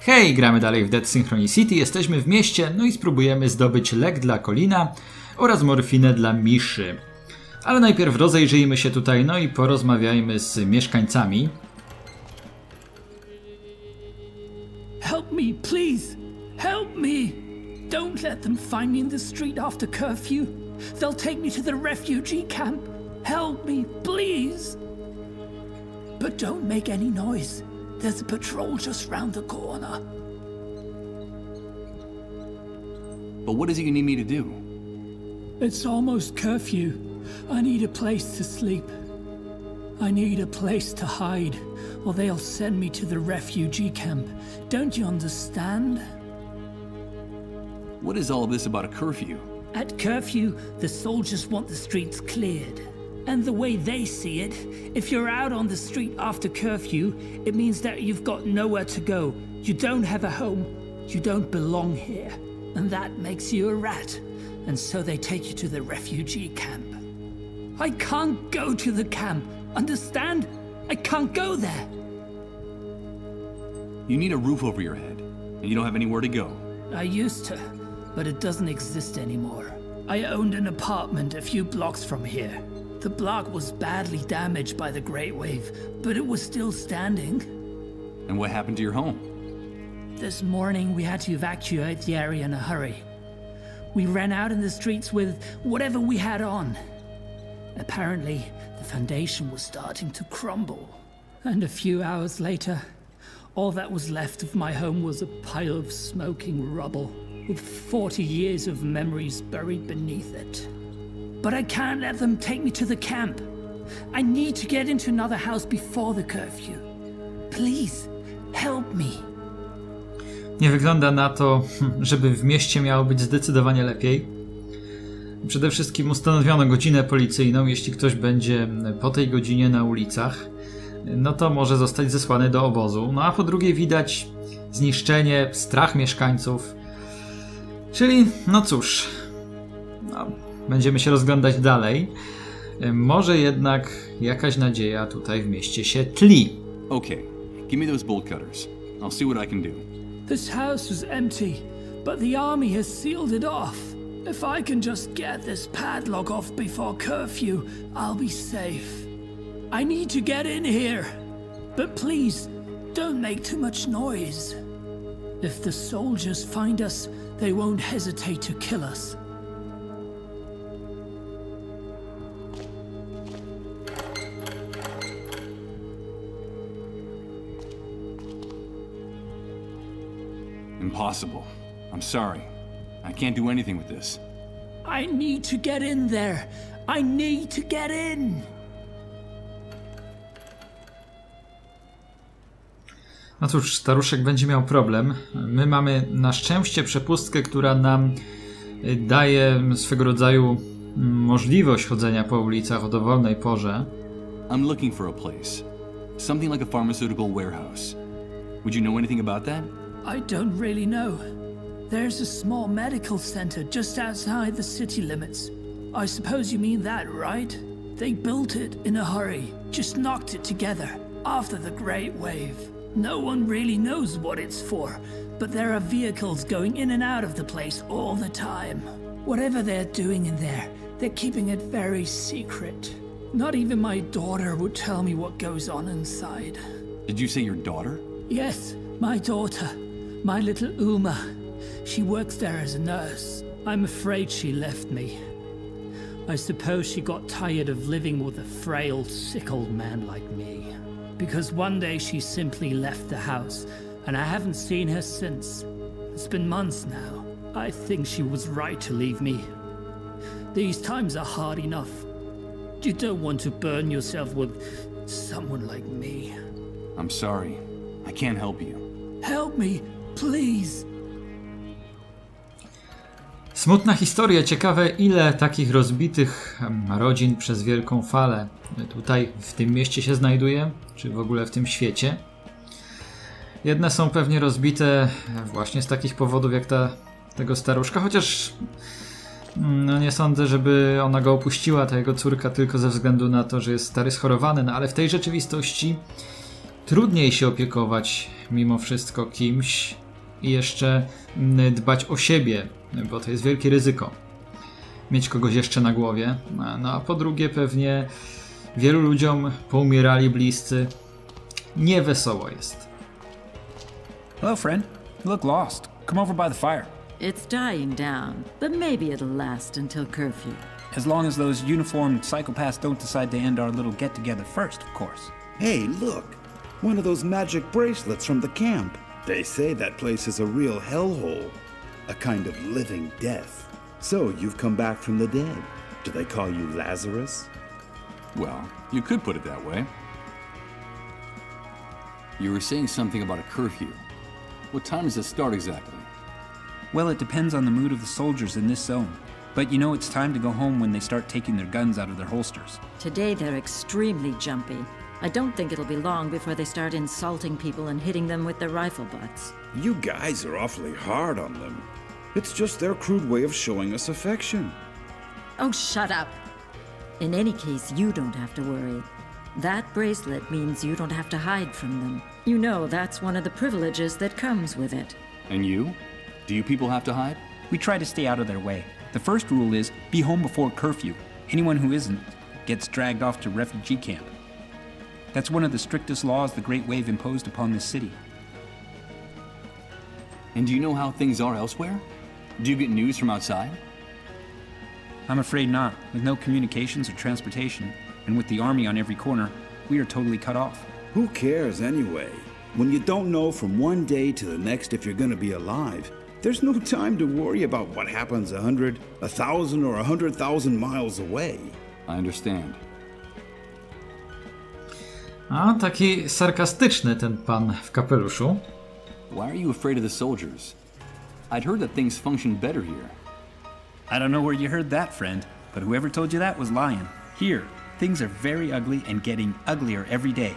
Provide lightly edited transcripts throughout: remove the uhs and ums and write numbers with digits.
Hej, gramy dalej w Synchronicity, jesteśmy w mieście, no i spróbujemy zdobyć lek dla Colina oraz morfinę dla Miszy. Ale najpierw rozejrzyjmy się tutaj, no i porozmawiajmy z mieszkańcami. Help me, please! Help me! Don't let them find me in the street after curfew. They'll take me to the refugee camp. Help me, please! But don't make any noise. There's a patrol just round the corner. But what is it you need me to do? It's almost curfew. I need a place to sleep. I need a place to hide, or they'll send me to the refugee camp. Don't you understand? What is all of this about a curfew? At curfew, the soldiers want the streets cleared. And the way they see it, if you're out on the street after curfew, it means that you've got nowhere to go. You don't have a home. You don't belong here. And that makes you a rat. And so they take you to the refugee camp. I can't go to the camp. Understand? I can't go there. You need a roof over your head, and you don't have anywhere to go. I used to, but it doesn't exist anymore. I owned an apartment a few blocks from here. The block was badly damaged by the Great Wave, but it was still standing. And what happened to your home? This morning we had to evacuate the area in a hurry. We ran out in the streets with whatever we had on. Apparently, the foundation was starting to crumble. And a few hours later, all that was left of my home was a pile of smoking rubble, with 40 years of memories buried beneath it. But I can't let them take me to the camp. I need to get into another house before the curfew. Please, help me. Nie wygląda na to, żeby w mieście miało być zdecydowanie lepiej. Przede wszystkim ustanowiono godzinę policyjną. Jeśli ktoś będzie po tej godzinie na ulicach, no to może zostać zesłany do obozu. No a po drugie widać zniszczenie, strach mieszkańców. Czyli, no cóż, będziemy się rozglądać dalej. Może jednak jakaś nadzieja tutaj w mieście się tli. Okay, give me those bolt cutters. I'll see what I can do. This house was empty, but the army has sealed it off. If I can just get this padlock off before curfew, I'll be safe. I need to get in here. But please, don't make too much noise. If the soldiers find us, they won't hesitate to kill us. Impossible. I'm sorry. I can't do anything with this. I need to get in there. I need to get in. No cóż, staruszek będzie miał problem. My mamy na szczęście przepustkę, która nam daje swego rodzaju możliwość chodzenia po ulicach o dowolnej porze. I'm looking for a place. Something like a pharmaceutical warehouse. Would you know anything about that? I don't really know. There's a small medical center just outside the city limits. I suppose you mean that, right? They built it in a hurry, just knocked it together after the Great Wave. No one really knows what it's for, but there are vehicles going in and out of the place all the time. Whatever they're doing in there, they're keeping it very secret. Not even my daughter would tell me what goes on inside. Did you say your daughter? Yes, my daughter. My little Uma. She works there as a nurse. I'm afraid she left me. I suppose she got tired of living with a frail, sick old man like me. Because one day she simply left the house, and I haven't seen her since. It's been months now. I think she was right to leave me. These times are hard enough. You don't want to burn yourself with someone like me. I'm sorry. I can't help you. Help me, please. Smutna historia. Ciekawe, ile takich rozbitych rodzin przez wielką falę tutaj w tym mieście się znajduje, czy w ogóle w tym świecie. Jedne są pewnie rozbite właśnie z takich powodów jak tego staruszka, chociaż no nie sądzę, żeby ona go opuściła, ta jego córka, tylko ze względu na to, że jest stary schorowany, no ale w tej rzeczywistości trudniej się opiekować mimo wszystko kimś i jeszcze dbać o siebie, bo to jest wielkie ryzyko. Mieć kogoś jeszcze na głowie. No a po drugie pewnie wielu ludziom poumierali bliscy. Niewesoło jest. Hello, friend. You look lost. Come over by the fire. It's dying down, but maybe it'll last until curfew. As long as those uniformed psychopaths don't decide to end our little get-together first, of course. Hey, look! One of those magic bracelets from the camp. They say that place is a real hellhole. A kind of living death. So, you've come back from the dead. Do they call you Lazarus? Well, you could put it that way. You were saying something about a curfew. What time does it start exactly? Well, it depends on the mood of the soldiers in this zone. But you know it's time to go home when they start taking their guns out of their holsters. Today they're extremely jumpy. I don't think it'll be long before they start insulting people and hitting them with their rifle butts. You guys are awfully hard on them. It's just their crude way of showing us affection. Oh, shut up! In any case, you don't have to worry. That bracelet means you don't have to hide from them. You know that's one of the privileges that comes with it. And you? Do you people have to hide? We try to stay out of their way. The first rule is be home before curfew. Anyone who isn't gets dragged off to refugee camp. That's one of the strictest laws the Great Wave imposed upon this city. And do you know how things are elsewhere? Do you get news from outside? I'm afraid not. With no communications or transportation, and with the army on every corner, we are totally cut off. Who cares anyway? When you don't know from one day to the next if you're gonna be alive, there's no time to worry about what happens 100, 1,000, or 100,000 miles away. I understand. A, taki sarkastyczny ten pan w kapeluszu. Why are you afraid of the soldiers? I'd heard that things function better here. I don't know where you heard that, friend, but whoever told you that was lying. Here, things are very ugly and getting uglier every day.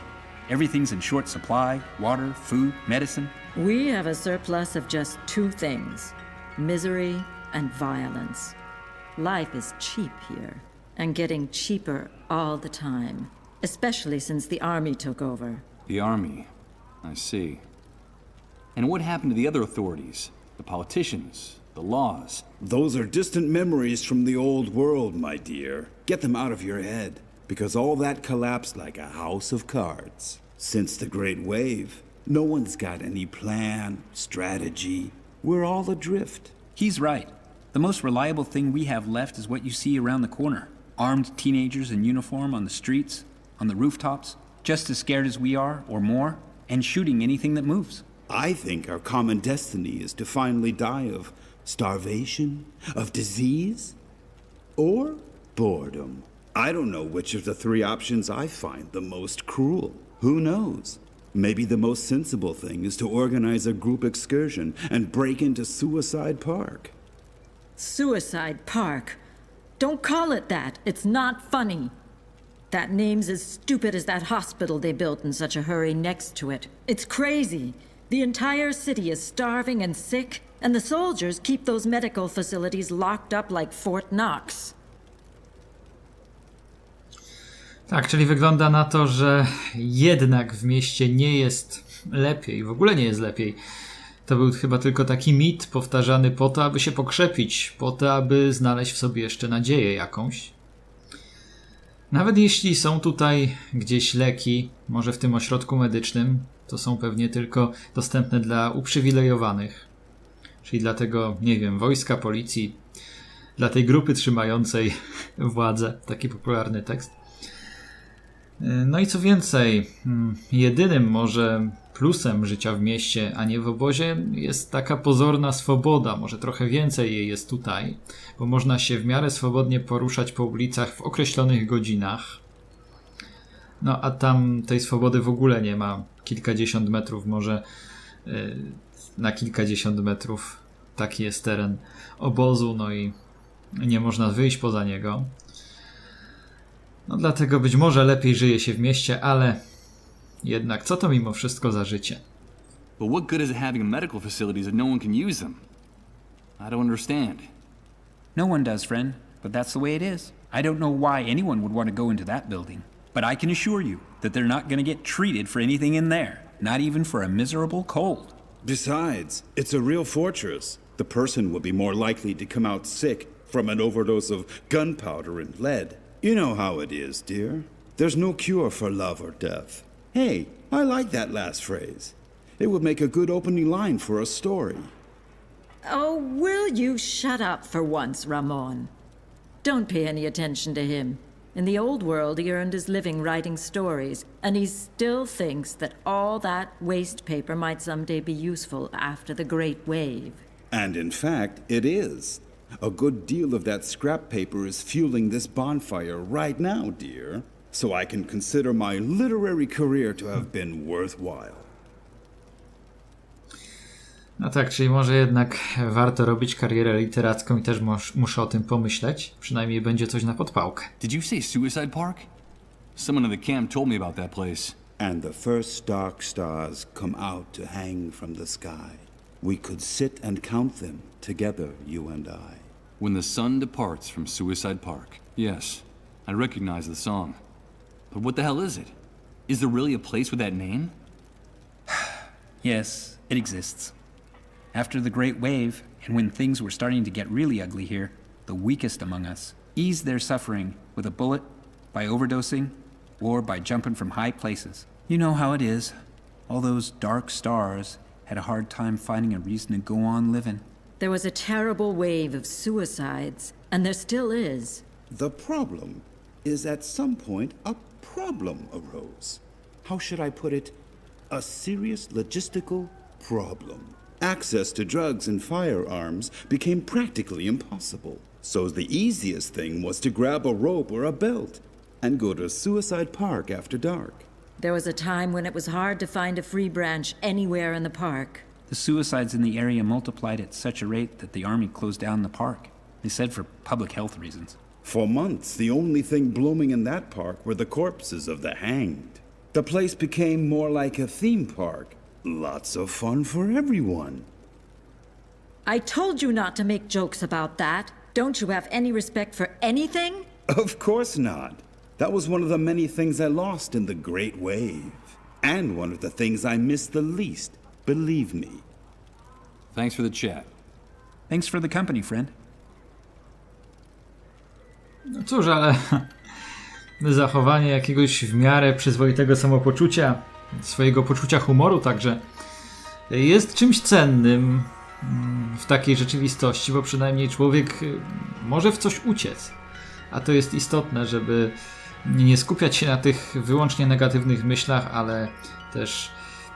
Everything's in short supply: water, food, medicine. We have a surplus of just two things: misery and violence. Life is cheap here, and getting cheaper all the time, especially since the army took over. The army. I see. And what happened to the other authorities? The politicians? The laws? Those are distant memories from the old world, my dear. Get them out of your head, because all that collapsed like a house of cards. Since the Great Wave, no one's got any plan, strategy. We're all adrift. He's right. The most reliable thing we have left is what you see around the corner. Armed teenagers in uniform on the streets, on the rooftops, just as scared as we are, or more, and shooting anything that moves. I think our common destiny is to finally die of starvation, of disease, or boredom. I don't know which of the three options I find the most cruel. Who knows? Maybe the most sensible thing is to organize a group excursion and break into Suicide Park. Suicide Park. Don't call it that. It's not funny. That name's as stupid as that hospital they built in such a hurry next to it. It's crazy. The entire city is starving and sick, and the soldiers keep those medical facilities locked up like Fort Knox. Tak, czyli wygląda na to, że jednak w mieście nie jest lepiej, w ogóle nie jest lepiej. To był chyba tylko taki mit powtarzany po to, aby się pokrzepić, po to, aby znaleźć w sobie jeszcze nadzieję jakąś. Nawet jeśli są tutaj gdzieś leki, może w tym ośrodku medycznym, to są pewnie tylko dostępne dla uprzywilejowanych. Czyli dla tego, nie wiem, wojska, policji, dla tej grupy trzymającej władzę. Taki popularny tekst. No i co więcej, jedynym może plusem życia w mieście, a nie w obozie, jest taka pozorna swoboda. Może trochę więcej jej jest tutaj, bo można się w miarę swobodnie poruszać po ulicach w określonych godzinach. No a tam tej swobody w ogóle nie ma. Kilkadziesiąt metrów, może na kilkadziesiąt metrów taki jest teren obozu, no i nie można wyjść poza niego. No dlatego być może lepiej żyje się w mieście, ale jednak co to mimo wszystko za życie? But what good is it having medical facilities if no one can use them? I don't understand. No one does, friend, but that's the way it is. I don't know why anyone would want to go into that building. But I can assure you that they're not gonna get treated for anything in there, not even for a miserable cold. Besides, it's a real fortress. The person will be more likely to come out sick from an overdose of gunpowder and lead. You know how it is, dear. There's no cure for love or death. Hey, I like that last phrase. It would make a good opening line for a story. Oh, will you shut up for once, Ramon? Don't pay any attention to him. In the old world, he earned his living writing stories, and he still thinks that all that waste paper might someday be useful after the Great Wave. And in fact, it is. A good deal of that scrap paper is fueling this bonfire right now, dear. So I can consider my literary career to have been worthwhile. No tak, czyli może jednak warto robić karierę literacką i też muszę o tym pomyśleć. Przynajmniej będzie coś na podpałkę. Did you say Suicide Park? Someone in the camp told me about that place. And the first dark stars come out to hang from the sky. We could sit and count them together, you and I. When the sun departs from Suicide Park. Yes, I recognize the song. But what the hell is it? Is there really a place with that name? Yes, it exists. After the Great Wave, and when things were starting to get really ugly here, the weakest among us eased their suffering with a bullet, by overdosing, or by jumping from high places. You know how it is. All those dark stars had a hard time finding a reason to go on living. There was a terrible wave of suicides, and there still is. The problem is at some point a problem arose. How should I put it? A serious logistical problem. Access to drugs and firearms became practically impossible. So the easiest thing was to grab a rope or a belt and go to Suicide Park after dark. There was a time when it was hard to find a free branch anywhere in the park. The suicides in the area multiplied at such a rate that the army closed down the park. They said for public health reasons. For months, the only thing blooming in that park were the corpses of the hanged. The place became more like a theme park. Lots of fun for everyone. I told you not to make jokes about that. Don't you have any respect for anything? Of course not. That was one of the many things I lost in the Great Wave. And one of the things I missed the least, believe me. Thanks for the chat. Thanks for the company, friend. No cóż, ale zachowanie jakiegoś w miarę przyzwoitego samopoczucia, swojego poczucia humoru także jest czymś cennym w takiej rzeczywistości, bo przynajmniej człowiek może w coś uciec. A to jest istotne, żeby nie skupiać się na tych wyłącznie negatywnych myślach, ale też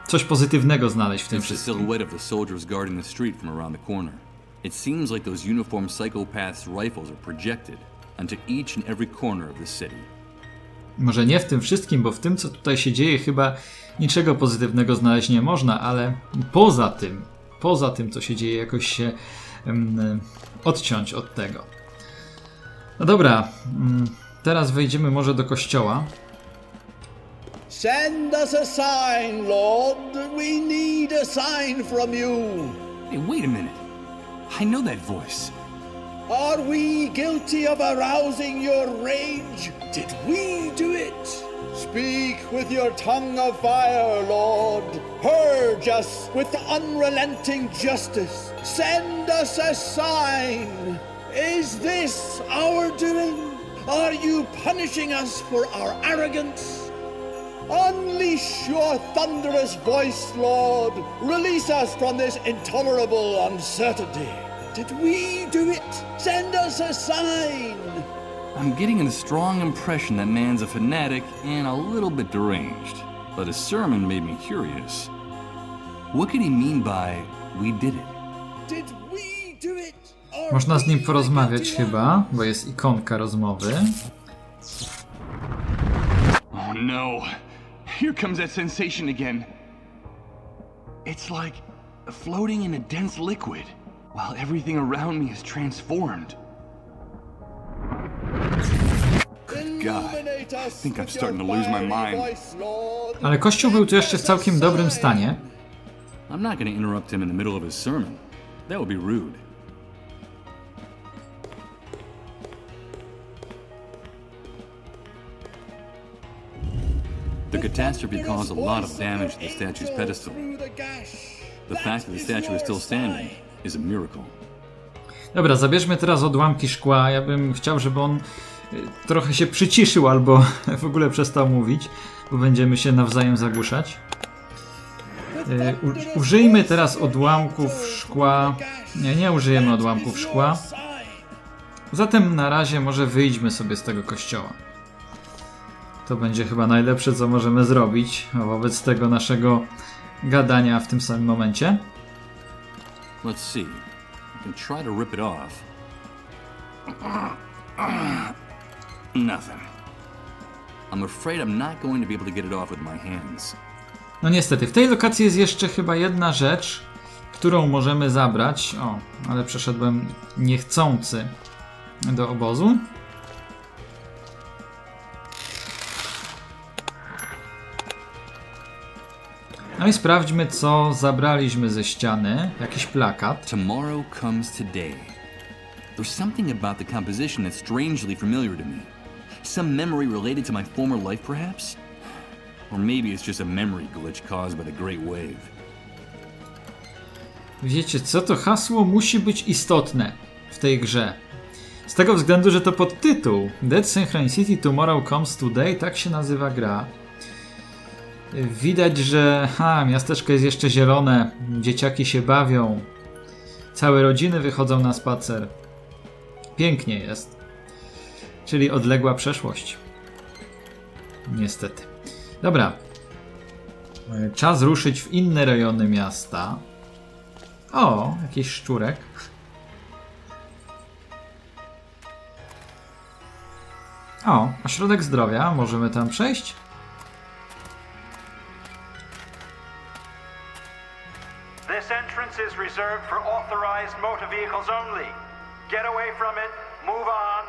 coś pozytywnego znaleźć w tym It's the wszystkim. silhouette of the soldiers guarding the street from around the corner. It seems like those uniformed psychopaths' rifles are projected onto each and every corner of the city. Może nie w tym wszystkim, bo w tym, co tutaj się dzieje, chyba niczego pozytywnego znaleźć nie można, ale poza tym, co się dzieje, jakoś się odciąć od tego. No dobra, teraz wejdziemy może do kościoła. Send us a sign, Lord. We need a sign from you. Hey, wait a minute. I know that voice. Are we guilty of arousing your rage? Did we do it? Speak with your tongue of fire, Lord. Purge us with unrelenting justice. Send us a sign. Is this our doing? Are you punishing us for our arrogance? Unleash your thunderous voice, Lord. Release us from this intolerable uncertainty. Did we do it? Send us a sign. I'm getting a strong impression that man's a fanatic and a little bit deranged. But his sermon made me curious. What could he mean by, we did it? Did we do it? Are Można z nim we porozmawiać guilty? chyba, bo jest ikonka rozmowy. Oh no. Here comes that sensation again. It's like floating in a dense liquid, while everything around me is transformed. God, I think I'm starting to lose my mind. Ale kościół był tu jeszcze w całkiem dobrym stanie. I'm not going to interrupt him in the middle of his sermon. That would be rude. catastrophe caused a lot of damage to the statue's pedestal. The fact that the statue is still standing is a miracle. Dobra, zabierzmy teraz odłamki szkła. Ja bym chciał, żeby on trochę się przyciszył albo w ogóle przestał mówić, bo będziemy się nawzajem zagłuszać. Użyjmy teraz odłamków szkła. Nie użyjemy odłamków szkła. Zatem na razie może wyjdźmy sobie z tego kościoła. To będzie chyba najlepsze, co możemy zrobić wobec tego naszego gadania w tym samym momencie. Let's see. I can try to rip it off. Nothing. I'm afraid I'm not going to be able to get it off with my hands. No niestety, w tej lokacji jest jeszcze chyba jedna rzecz, którą możemy zabrać. O, ale przeszedłem niechcący do obozu. No i sprawdźmy, co zabraliśmy ze ściany. Jakiś plakat. Tomorrow comes today. There's something about the composition that's strangely familiar to me. Some memory related to my former life, perhaps? Or maybe it's just a memory glitch caused by the Great Wave. Wiecie co? To hasło musi być istotne w tej grze. Z tego względu, że to podtytuł That Synchronicity Tomorrow Comes Today, tak się nazywa gra. Widać, że miasteczko jest jeszcze zielone, dzieciaki się bawią, całe rodziny wychodzą na spacer. Pięknie jest. Czyli odległa przeszłość. Niestety. Dobra. Czas ruszyć w inne rejony miasta. O, jakiś szczurek. O, ośrodek zdrowia. Możemy tam przejść? This entrance is reserved for authorized motor vehicles only. Get away from it. Move on.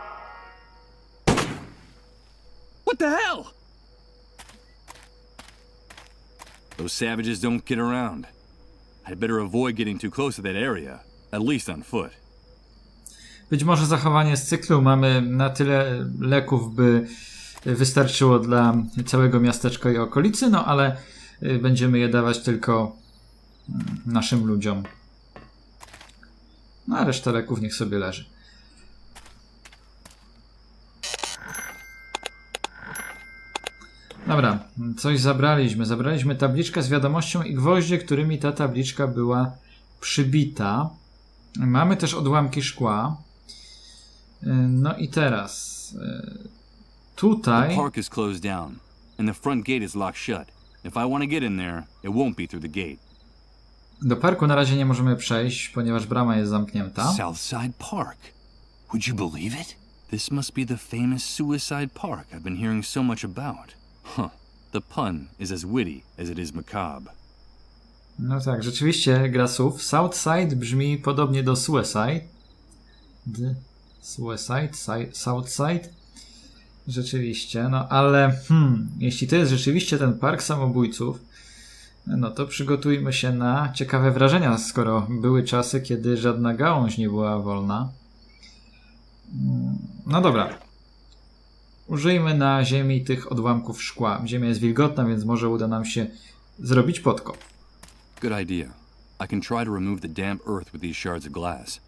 What the hell? Those savages don't get around. I'd better avoid getting too close to that area, at least on foot. Być może zachowanie z cyklu. Mamy na tyle leków, by wystarczyło dla całego miasteczka i okolicy, no ale będziemy je dawać tylko naszym ludziom. No a reszta leków niech sobie leży. Dobra, coś zabraliśmy. Zabraliśmy tabliczkę z wiadomością i gwoździe, którymi ta tabliczka była przybita. Mamy też odłamki szkła. No i teraz tutaj... The park is closed down and the front gate is locked shut. If I want to get in there, it won't be through the gate. Do parku na razie nie możemy przejść, ponieważ brama jest zamknięta. Southside Park. Would you believe it? This must be the famous suicide park I've been hearing so much about. Huh. The pun is as witty as it is macabre. No tak, rzeczywiście gra słów. Southside brzmi podobnie do Suicide. Southside. Rzeczywiście, no ale jeśli to jest rzeczywiście ten park samobójców, no to przygotujmy się na ciekawe wrażenia, skoro były czasy, kiedy żadna gałąź nie była wolna. No dobra. Użyjmy na ziemi tych odłamków szkła. Ziemia jest wilgotna, więc może uda nam się zrobić podkop. Good idea. I can try to remove the damp earth with these shards of glass.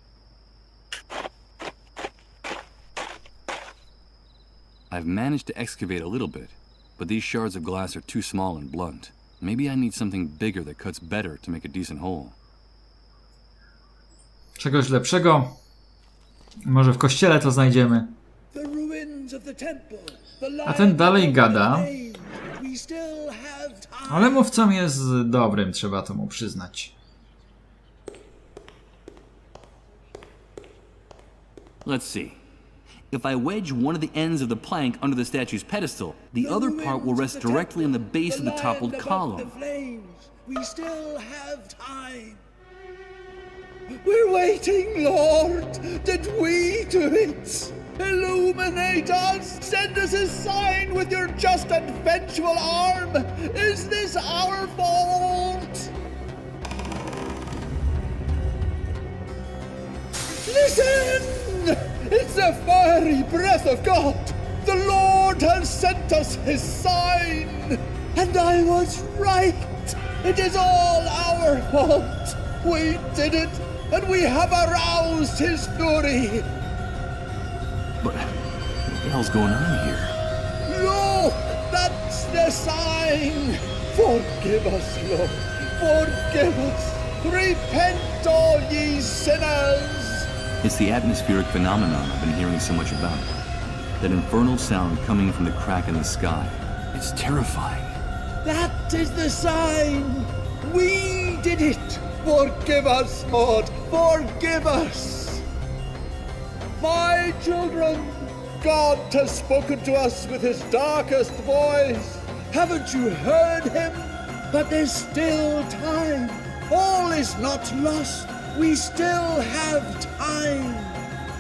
I've managed to excavate a little bit, but these shards of glass are too small and blunt. Maybe I need something bigger that cuts better to make a decent hole. Czegoś lepszego? Może w kościele to znajdziemy. A ten dalej gada. Ale mówcą jest dobrym, trzeba to mu przyznać. Let's see. If I wedge one of the ends of the plank under the statue's pedestal, the other part will rest directly on the base of the toppled column. We still have time. We're waiting, Lord. Did we do it? Illuminate us. Send us a sign with your just and vengeful arm. Is this our fault? Listen! It's the fiery breath of God! The Lord has sent us his sign! And I was right! It is all our fault! We did it, and we have aroused his fury! But what the hell's going on here? Look! That's the sign! Forgive us, Lord! Forgive us! Repent, all ye sinners! It's the atmospheric phenomenon I've been hearing so much about. That infernal sound coming from the crack in the sky. It's terrifying. That is the sign! We did it! Forgive us, Lord! Forgive us! My children, God has spoken to us with his darkest voice. Haven't you heard him? But there's still time. All is not lost. We still have time.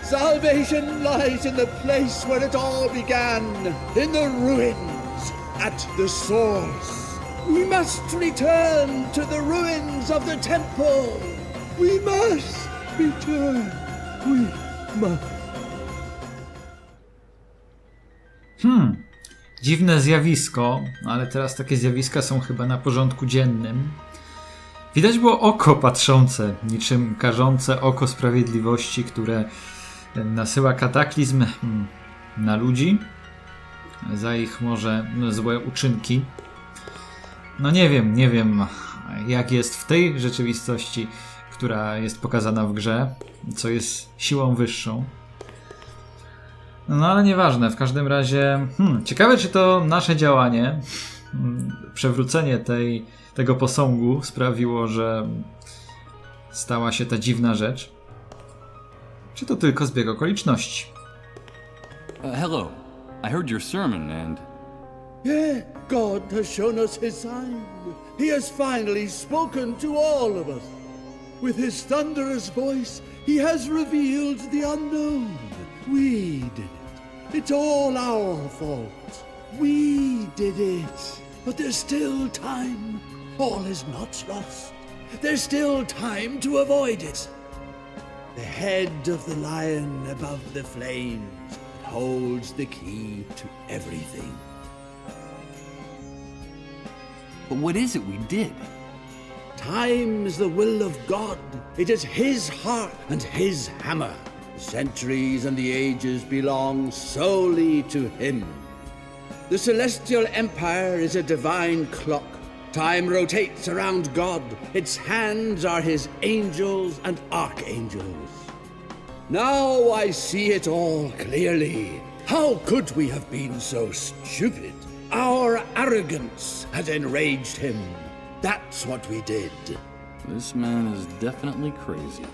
Salvation lies in the place where it all began, in the ruins, at the source. We must return to the ruins of the temple. We must return. We must. Dziwne zjawisko, ale teraz takie zjawiska są chyba na porządku dziennym. Widać było oko patrzące, niczym karzące oko sprawiedliwości, które nasyła kataklizm na ludzi za ich może złe uczynki. No nie wiem jak jest w tej rzeczywistości, która jest pokazana w grze, co jest siłą wyższą. No ale nieważne, w każdym razie ciekawe, czy to nasze działanie, przewrócenie tego posągu sprawiło, że stała się ta dziwna rzecz, czy to tylko zbieg okoliczności. Hello. I heard your sermon and... Yeah, God has shown us his sign. He has finally spoken to all of us. With his thunderous voice, he has revealed the unknown. We did it. It's all our fault. We did it. But there's still time. All is not lost. There's still time to avoid it. The head of the lion above the flames holds the key to everything. But what is it we did? Time's the will of God. It is his heart and his hammer. The centuries and the ages belong solely to him. The celestial empire is a divine clock. Time rotates around God. Its hands are his angels and archangels. Now I see it all clearly. How could we have been so stupid? Our arrogance had enraged him. That's what we did. This man is definitely crazy.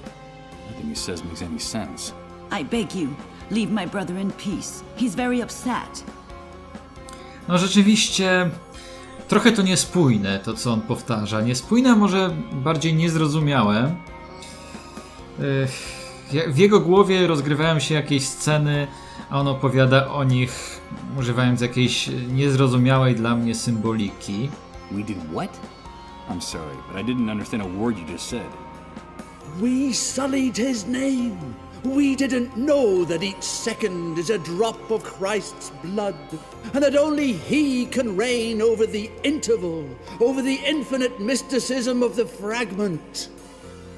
Nothing he says makes any sense. I beg you, leave my brother in peace. He's very upset. No rzeczywiście trochę to niespójne, to co on powtarza. Niespójne, a może bardziej niezrozumiałe. W jego głowie rozgrywają się jakieś sceny, a on opowiada o nich używając jakiejś niezrozumiałej dla mnie symboliki. We did what? I'm sorry, but I didn't understand a word you just said. We sullied his name. We didn't know that each second is a drop of Christ's blood, and that only he can reign over the interval, over the infinite mysticism of the fragment.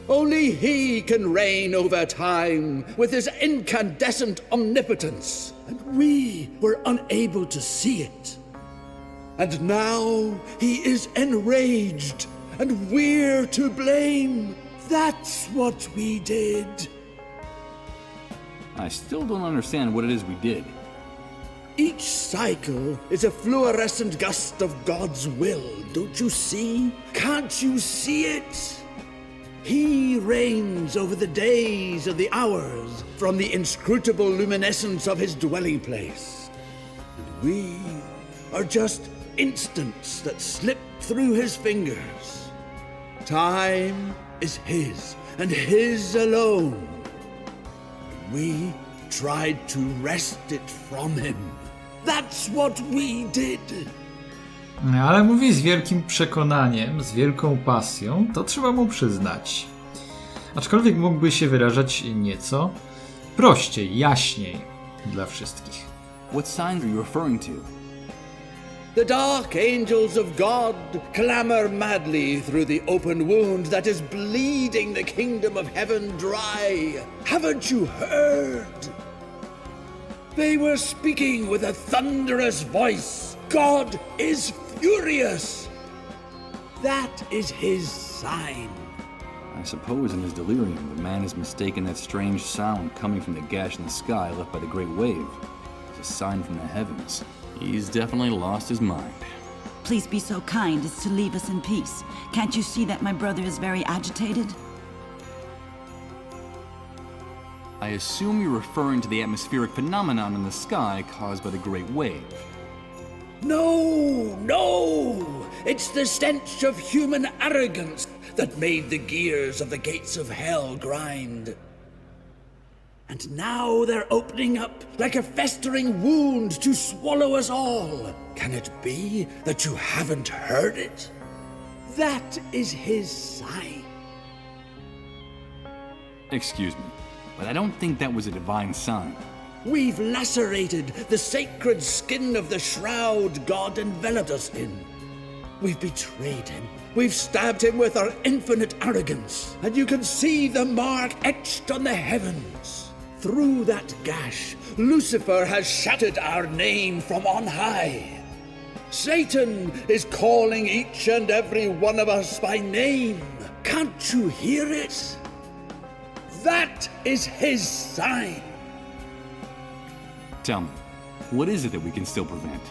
Only he can reign over time with his incandescent omnipotence, and we were unable to see it. And now he is enraged, and we're to blame. That's what we did. I still don't understand what it is we did. Each cycle is a fluorescent gust of God's will, don't you see? Can't you see it? He reigns over the days and the hours from the inscrutable luminescence of his dwelling place. And we are just instants that slip through his fingers. Time is his, and his alone. We tried to wrest it from him. That's what we did. Ale mówi z wielkim przekonaniem, z wielką pasją, to trzeba mu przyznać. Aczkolwiek mógłby się wyrażać nieco prościej, jaśniej dla wszystkich. What signs are you referring to? The dark angels of God clamor madly through the open wound that is bleeding the kingdom of heaven dry. Haven't you heard? They were speaking with a thunderous voice. God is furious. That is his sign. I suppose in his delirium, the man has mistaken that strange sound coming from the gash in the sky left by the great wave as a sign from the heavens. He's definitely lost his mind. Please be so kind as to leave us in peace. Can't you see that my brother is very agitated? I assume you're referring to the atmospheric phenomenon in the sky caused by the great wave. No, no! It's the stench of human arrogance that made the gears of the gates of hell grind. And now they're opening up like a festering wound to swallow us all. Can it be that you haven't heard it? That is his sign. Excuse me, but I don't think that was a divine sign. We've lacerated the sacred skin of the shroud God enveloped us in. We've betrayed him. We've stabbed him with our infinite arrogance. And you can see the mark etched on the heavens. Through that gash, Lucifer has shattered our name from on high. Satan is calling each and every one of us by name. Can't you hear it? That is his sign. Tell me, what is it that we can still prevent?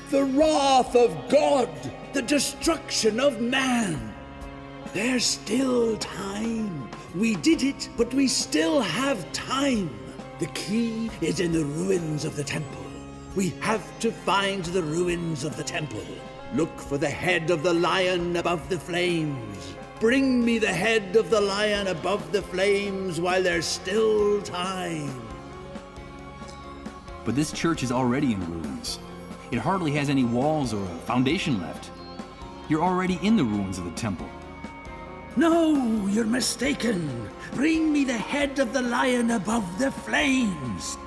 The wrath of God, the destruction of man. There's still time. We did it, but we still have time. The key is in the ruins of the temple. We have to find the ruins of the temple. Look for the head of the lion above the flames. Bring me the head of the lion above the flames while there's still time. But this church is already in ruins. It hardly has any walls or a foundation left. You're already in the ruins of the temple. No, you're mistaken. Bring me the head of the lion above the flames.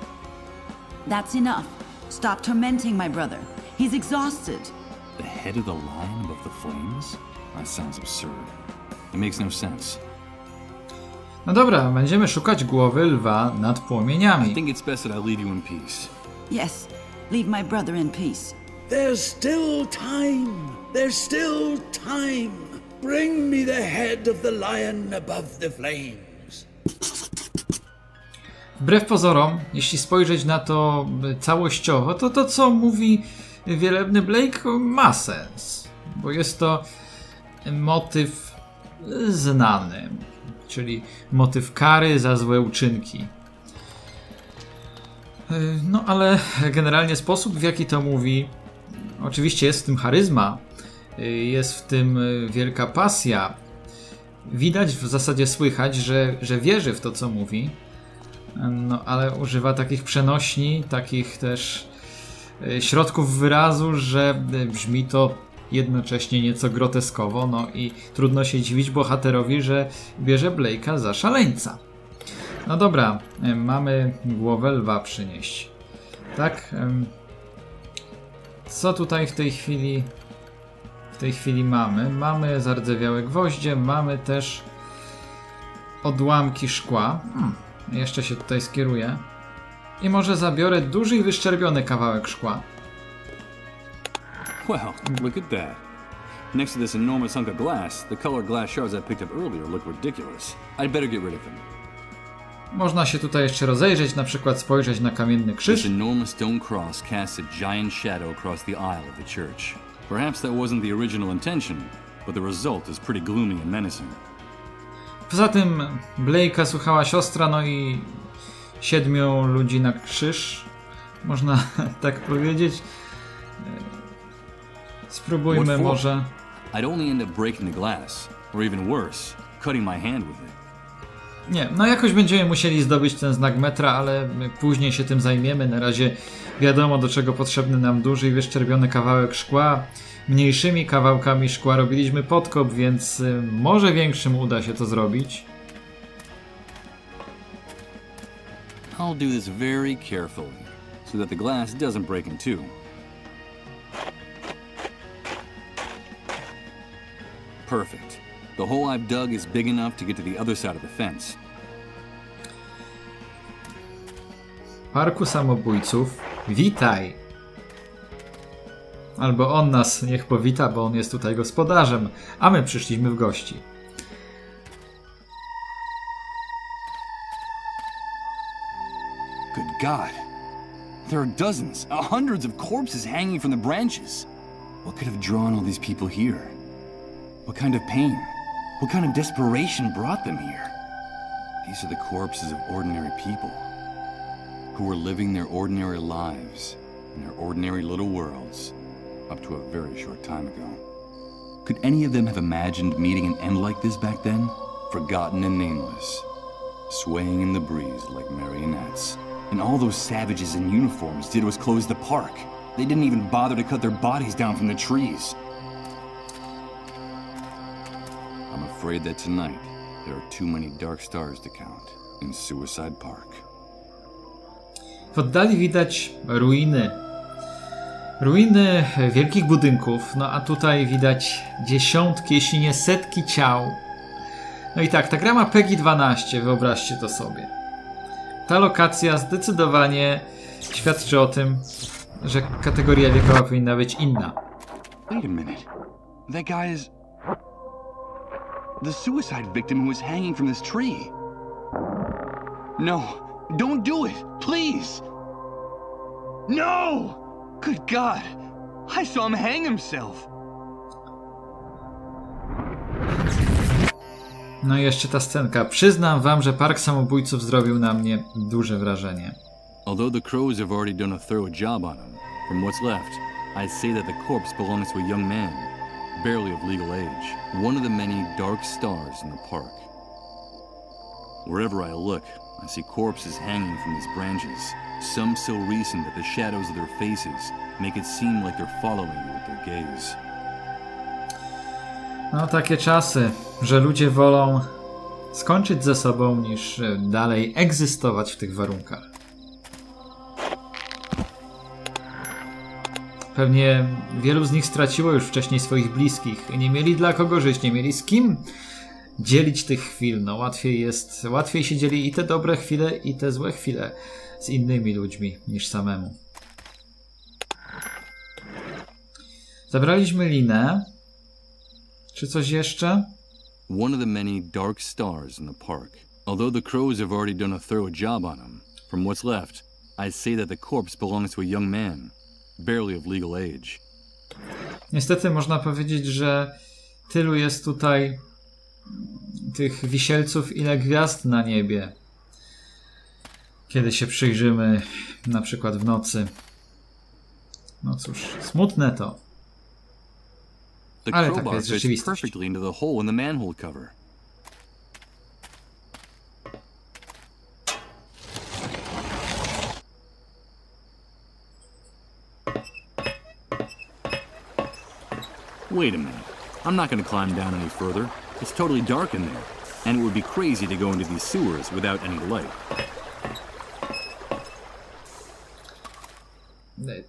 That's enough. Stop tormenting my brother. He's exhausted. The head of the lion above the flames? That sounds absurd. It makes no sense. No dobra, będziemy szukać głowy lwa nad płomieniami. I think it's best that I leave you in peace. Yes, leave my brother in peace. There's still time. There's still time. Bring me the head of the lion above the flames. Wbrew pozorom, jeśli spojrzeć na to całościowo, to to, co mówi wielebny Blake, ma sens. Bo jest to motyw znany, czyli motyw kary za złe uczynki. No ale generalnie sposób, w jaki to mówi, oczywiście jest w tym charyzma, jest w tym wielka pasja. Widać, w zasadzie słychać, że wierzy w to, co mówi, no ale używa takich przenośni, takich też środków wyrazu, że brzmi to jednocześnie nieco groteskowo, no i trudno się dziwić bohaterowi, że bierze Blake'a za szaleńca. No dobra, mamy głowę lwa przynieść. Tak? Co tutaj w tej chwili mamy? Mamy zardzewiałe gwoździe, mamy też odłamki szkła. Jeszcze się tutaj skieruję. I może zabiorę duży i wyszczerbiony kawałek szkła. Well, look at that. Next to this enormous hunk of glass, the colored glass shards I picked up earlier look ridiculous. I'd better get rid of them. Można się tutaj jeszcze rozejrzeć, na przykład spojrzeć na kamienny krzyż. This enormous stone cross casts a giant shadow across the aisle of the church. Perhaps that wasn't the original intention, but the result is pretty gloomy and menacing. Poza tym Blake'a słuchała siostra, no i 7 ludzi na krzyż. Można tak powiedzieć. Spróbujmy może. I'd only end up breaking the glass, or even worse, cutting my hand with it. Nie, no jakoś będziemy musieli zdobyć ten znak metra, ale później się tym zajmiemy. Na razie wiadomo, do czego potrzebny nam duży i wyszczerbiony kawałek szkła. Mniejszymi kawałkami szkła robiliśmy podkop, więc może większym uda się to zrobić. I'll do this very carefully, so that the glass doesn't break in two. perfect. The hole I've dug is big enough to get to the other side of the fence. Parku Samobójców, witaj! Albo on nas niech powita, bo on jest tutaj gospodarzem, a my przyszliśmy w gości. Good God. There are dozens, hundreds of corpses hanging from the branches. What could have drawn all these people here? What kind of pain? What kind of desperation brought them here? These are the corpses of ordinary people who were living their ordinary lives in their ordinary little worlds up to a very short time ago. Could any of them have imagined meeting an end like this back then? Forgotten and nameless, swaying in the breeze like marionettes. And all those savages in uniforms did was close the park. They didn't even bother to cut their bodies down from the trees. I'm afraid that tonight there are too many dark stars to count in Suicide Park. W oddali widać ruiny. Ruiny wielkich budynków, no a tutaj widać dziesiątki, jeśli nie setki ciał. No i tak, ta gra ma PEGI 12, wyobraźcie to sobie. Ta lokacja zdecydowanie świadczy o tym, że kategoria wiekowa powinna być inna. Wait a minute. That guy is... the suicide victim who was hanging from this tree. No, don't do it, please! No! Good God! I saw him hang himself! No i jeszcze ta scenka. Przyznam wam, że Park Samobójców zrobił na mnie duże wrażenie. Although the crows have already done a thorough job on him, from what's left, I'd say that the corpse belongs to a young man, barely of legal age, one of the many dark stars in the park. Wherever I look, I see corpses hanging from these branches, some so recent that the shadows of their faces make it seem like they're following you with their gaze. No takie czasy, że ludzie wolą skończyć ze sobą niż dalej egzystować w tych warunkach. Pewnie wielu z nich straciło już wcześniej swoich bliskich. Nie mieli dla kogo żyć, nie mieli z kim dzielić tych chwil. No łatwiej się dzieli i te dobre chwile, i te złe chwile z innymi ludźmi niż samemu. Zabraliśmy linę. Czy coś jeszcze? One of the many dark stars in the park. Although the crows have already done a thorough job on him, from what's left, I'd say that the corpse belongs to a young man, barely of legal age. Niestety można powiedzieć, że tylu jest tutaj tych wisielców, ile gwiazd na niebie. Kiedy się przyjrzymy, na przykład w nocy. No cóż, smutne to. The Ale taka crowbar jest fits rzeczywistość. perfectly into the hole in the manhole cover. Wait a minute. I'm not going to climb down any further. It's totally dark in there, and it would be crazy to go into these sewers without any light.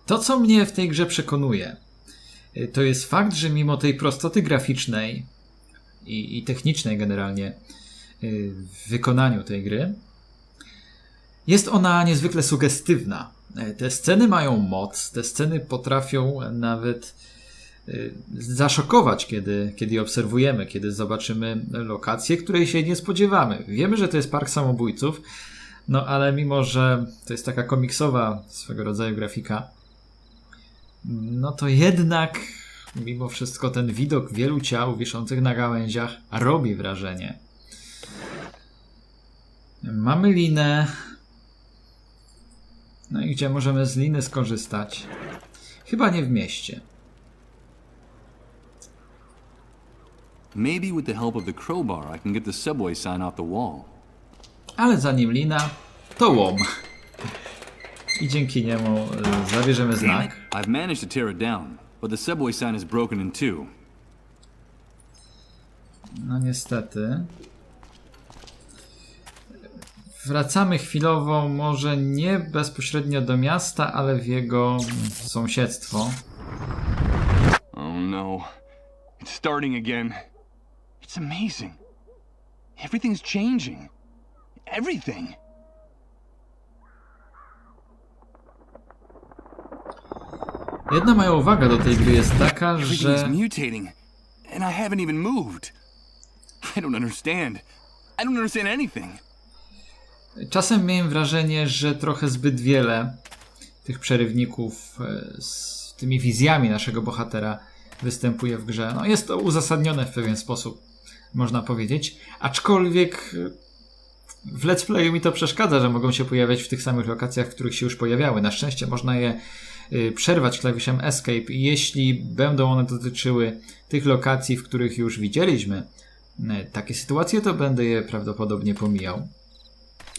To, co mnie w tej grze przekonuje, to jest fakt, że mimo tej prostoty graficznej i technicznej generalnie w wykonaniu tej gry, jest ona niezwykle sugestywna. Te sceny mają moc, te sceny potrafią nawet zaszokować, kiedy je obserwujemy, kiedy zobaczymy lokację, której się nie spodziewamy. Wiemy, że to jest Park Samobójców, no ale mimo, że to jest taka komiksowa swego rodzaju grafika, no to jednak mimo wszystko ten widok wielu ciał wiszących na gałęziach robi wrażenie. Mamy linę. No i gdzie możemy z liny skorzystać? Chyba nie w mieście. Maybe with the help of the crowbar I can get the subway sign off the wall. Ale zanim lina, to łom. I dzięki niemu zabierzemy znak. I've managed to tear it down, but the subway sign is broken in two. No niestety. Wracamy chwilowo, może nie bezpośrednio do miasta, ale w jego sąsiedztwo. Oh no. It's starting again. It's amazing. Everything's changing. Everything. Jedna moja uwaga do tej gry jest taka, Everything is że mutating, and I haven't even moved. I don't understand. I don't understand anything. czasem miałem wrażenie, że trochę zbyt wiele tych przerywników z tymi wizjami naszego bohatera występuje w grze. No, jest to uzasadnione w pewien sposób, można powiedzieć, aczkolwiek w let's playu mi to przeszkadza, że mogą się pojawiać w tych samych lokacjach, w których się już pojawiały. Na szczęście można je przerwać klawiszem Escape i jeśli będą one dotyczyły tych lokacji, w których już widzieliśmy takie sytuacje, to będę je prawdopodobnie pomijał.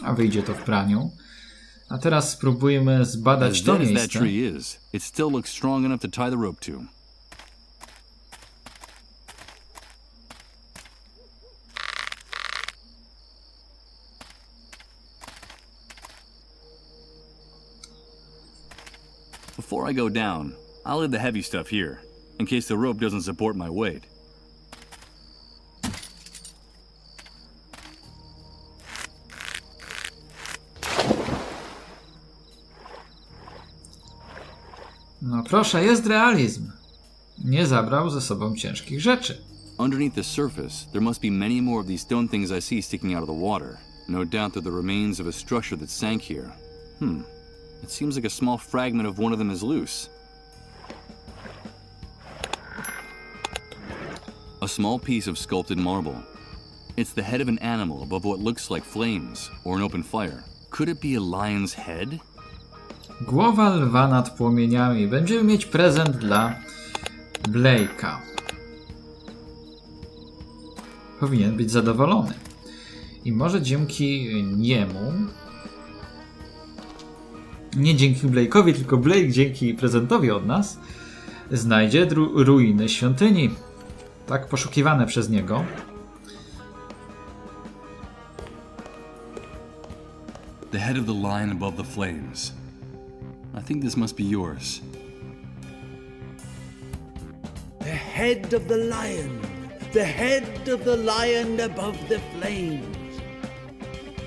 A wyjdzie to w praniu. A teraz spróbujmy zbadać to miejsce. It still looks strong enough to tie the rope to. Before I go down, I'll leave the heavy stuff here, in case the rope doesn't support my weight. No proszę, jest realizm. Nie zabrał ze sobą ciężkich rzeczy. Underneath the surface, there must be many more of these stone things I see sticking out of the water. No doubt they're the remains of a structure that sank here. It seems like a small fragment of one of them is loose. A small piece of sculpted marble. It's the head of an animal above what looks like flames or an open fire. Could it be a lion's head? Głowa lwa nad płomieniami. Będziemy mieć prezent dla Blake'a. Powinien być zadowolony. I może dzięki niemu, nie dzięki Blake'owi, tylko Blake dzięki prezentowi od nas, znajdzie ruiny świątyni. Tak poszukiwane przez niego. The head of the lion above the flames. I think this must be yours. The head of the lion. The head of the lion above the flames.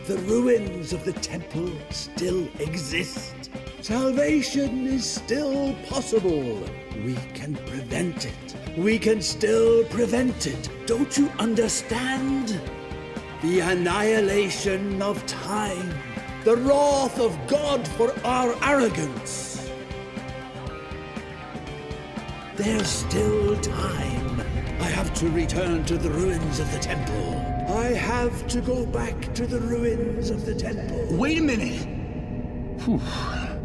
The ruins of the temple still exist. Salvation is still possible. We can prevent it. We can still prevent it. Don't you understand? The annihilation of time. The wrath of God for our arrogance. There's still time. I have to return to the ruins of the temple. I have to go back to the ruins of the temple. Wait a minute! Whew.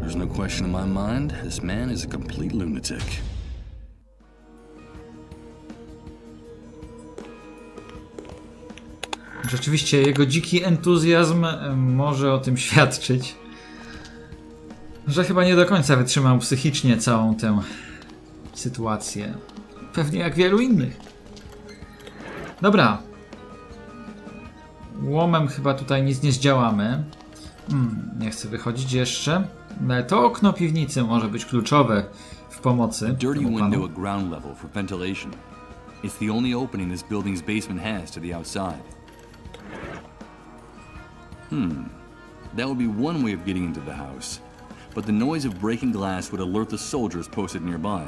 There's no question in my mind. This man is a complete lunatic. Rzeczywiście jego dziki entuzjazm może o tym świadczyć, że chyba nie do końca wytrzymał psychicznie całą tę sytuację. Pewnie jak wielu innych. Dobra. Łomem chyba tutaj nic nie zdziałamy. Nie chcę wychodzić jeszcze. To okno piwnicy może być kluczowe w pomocy. Dirty window at ground level for ventilation. It's the only opening this building's basement has to the outside. That would be one way of getting into the house. But the noise of breaking glass would alert the soldiers posted nearby.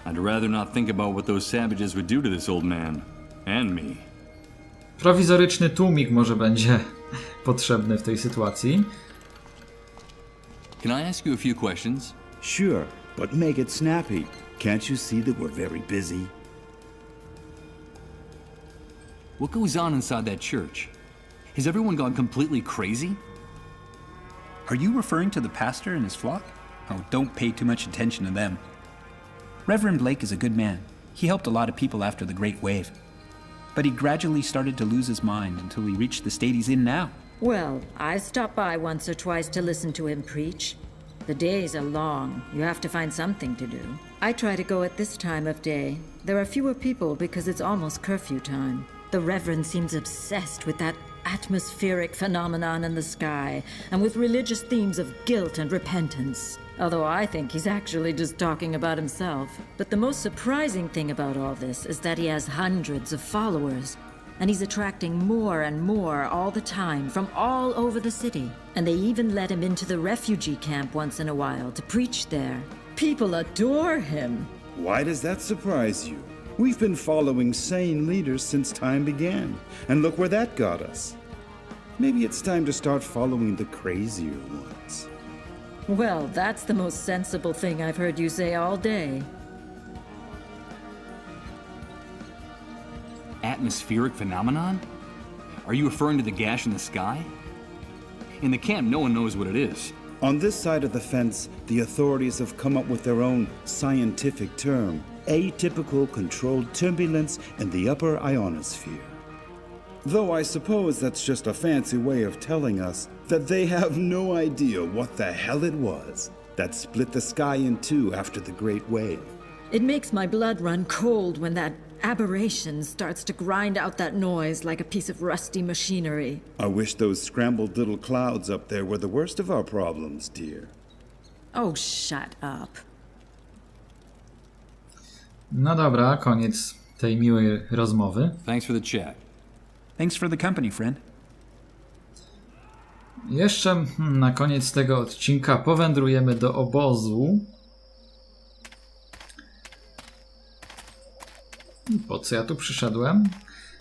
I'd rather not think about what those savages would do to this old man. And me. Prowizoryczny tłumik może będzie potrzebny w tej sytuacji. Can I ask you a few questions? Sure, but make it snappy. Can't you see that we're very busy? What goes on inside that church? Has everyone gone completely crazy? Are you referring to the pastor and his flock? Oh, don't pay too much attention to them. Reverend Blake is a good man. He helped a lot of people after the Great Wave. But he gradually started to lose his mind until he reached the state he's in now. Well, I stopped by once or twice to listen to him preach. The days are long. You have to find something to do. I try to go at this time of day. There are fewer people because it's almost curfew time. The Reverend seems obsessed with that atmospheric phenomenon in the sky and with religious themes of guilt and repentance. Although I think he's actually just talking about himself. But the most surprising thing about all this is that he has hundreds of followers. And he's attracting more and more all the time from all over the city. And they even let him into the refugee camp once in a while to preach there. People adore him. Why does that surprise you? We've been following sane leaders since time began, and look where that got us. Maybe it's time to start following the crazier ones. Well, that's the most sensible thing I've heard you say all day. Atmospheric phenomenon? Are you referring to the gash in the sky? In the camp, no one knows what it is. On this side of the fence, the authorities have come up with their own scientific term, atypical controlled turbulence in the upper ionosphere. Though I suppose that's just a fancy way of telling us that they have no idea what the hell it was that split the sky in two after the Great Wave. It makes my blood run cold when that aberration starts to grind out that noise like a piece of rusty machinery. I wish those scrambled little clouds up there were the worst of our problems, dear. Oh, shut up. No dobra, koniec tej miłej rozmowy. Thanks for the chat. Thanks for the company, friend. Jeszcze na koniec tego odcinka powędrujemy do obozu. Po co ja tu przyszedłem?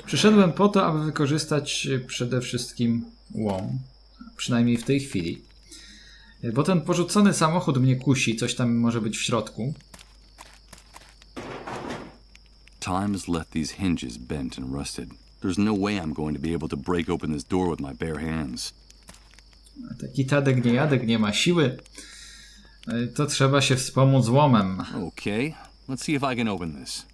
Przyszedłem po to, aby wykorzystać przede wszystkim łom. Przynajmniej w tej chwili. Bo ten porzucony samochód mnie kusi. Coś tam może być w środku. Time has left these hinges bent and rusted. There's no way I'm going to be able to break open this door with my bare hands. Taki Tadek niejadek nie ma siły. To trzeba się wspomóc łomem. Okay, let's see if I can open this.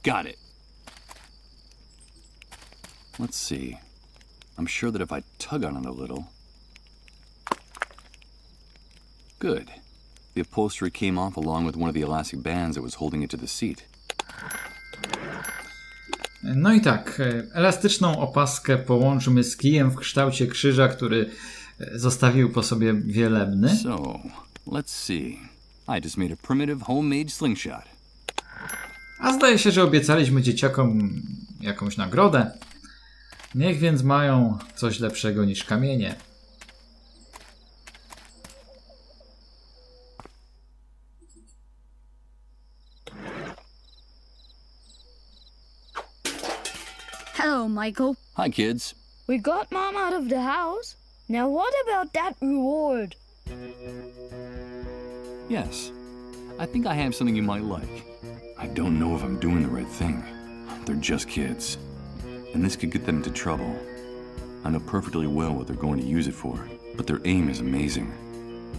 Got it. Let's see. I'm sure that if I tug on it a little... Good. The upholstery came off along with one of the elastic bands that was holding it to the seat. No i tak, elastyczną opaskę połączmy z kijem w kształcie krzyża, który zostawił po sobie wielebny. So, let's see. I just made a primitive homemade slingshot. A zdaje się, że obiecaliśmy dzieciakom jakąś nagrodę. Niech więc mają coś lepszego niż kamienie. Hello, Michael. Hi, kids. We got Mom out of the house. Now what about that reward? Yes. I think I have something you might like. I don't know if I'm doing the right thing. They're just kids. And this could get them into trouble. I know perfectly well what they're going to use it for, but their aim is amazing.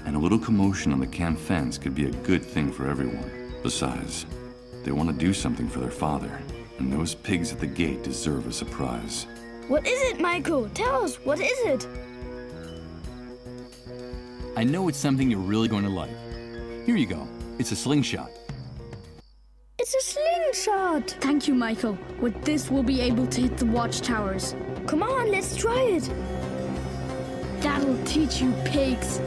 And a little commotion on the camp fence could be a good thing for everyone. Besides, they want to do something for their father, and those pigs at the gate deserve a surprise. What is it, Michael? Tell us, what is it? I know it's something you're really going to like. Here you go. It's a slingshot. It's a slingshot! Thank you, Michael. With this, we'll be able to hit the watchtowers. Come on, let's try it! That'll teach you, pigs!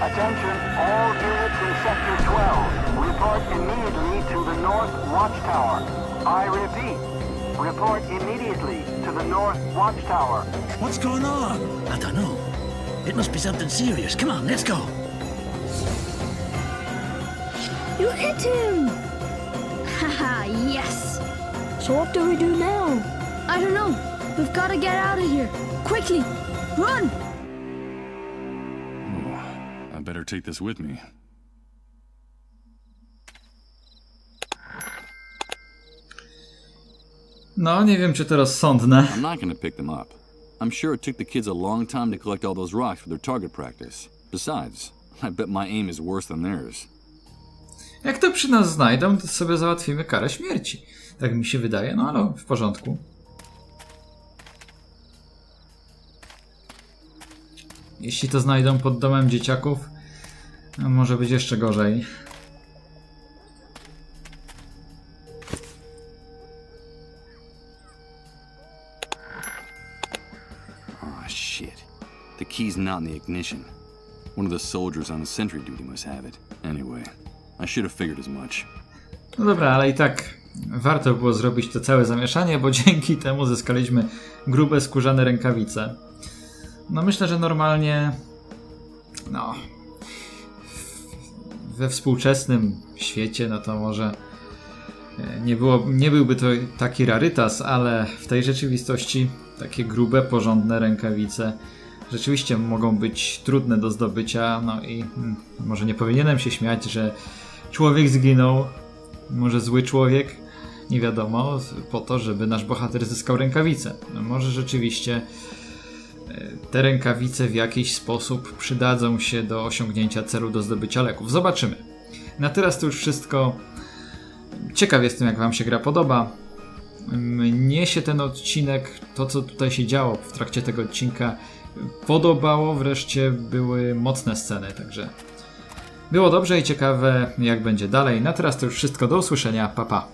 Attention, all units in Sector 12. Report immediately to the North Watchtower. I repeat, report immediately to the North Watchtower. What's going on? I don't know. It must be something serious. Come on, let's go. You hit him! Haha, yes! So what do we do now? I don't know. We've got to get out of here. Quickly! Run! I better take this with me. No, nie wiem, czy to rozsądne. I'm not going to pick them up. I'm sure it took the kids a long time to collect all those rocks for their target practice. Besides, I bet my aim is worse than theirs. Jak to przy nas znajdą, to sobie załatwimy karę śmierci. Tak mi się wydaje, no ale w porządku. Jeśli to znajdą pod domem dzieciaków, no może być jeszcze gorzej. Oh, shit. The key's not in the ignition. One of the soldiers on sentry duty must have it. Anyway, I should have figured as much. No dobra, ale i tak warto było zrobić to całe zamieszanie, bo dzięki temu zyskaliśmy grube skórzane rękawice. No myślę, że normalnie we współczesnym świecie, no to może nie byłby to taki rarytas, ale w tej rzeczywistości takie grube, porządne rękawice rzeczywiście mogą być trudne do zdobycia, no i może nie powinienem się śmiać, że człowiek zginął, może zły człowiek, nie wiadomo, po to, żeby nasz bohater zyskał rękawice. No może rzeczywiście te rękawice w jakiś sposób przydadzą się do osiągnięcia celu, do zdobycia leków. Zobaczymy. Na teraz to już wszystko. Ciekaw jestem, jak wam się gra podoba. Mnie się ten odcinek, to co tutaj się działo w trakcie tego odcinka podobało, wreszcie były mocne sceny, także było dobrze i ciekawe, jak będzie dalej. Na teraz to już wszystko, do usłyszenia, pa pa.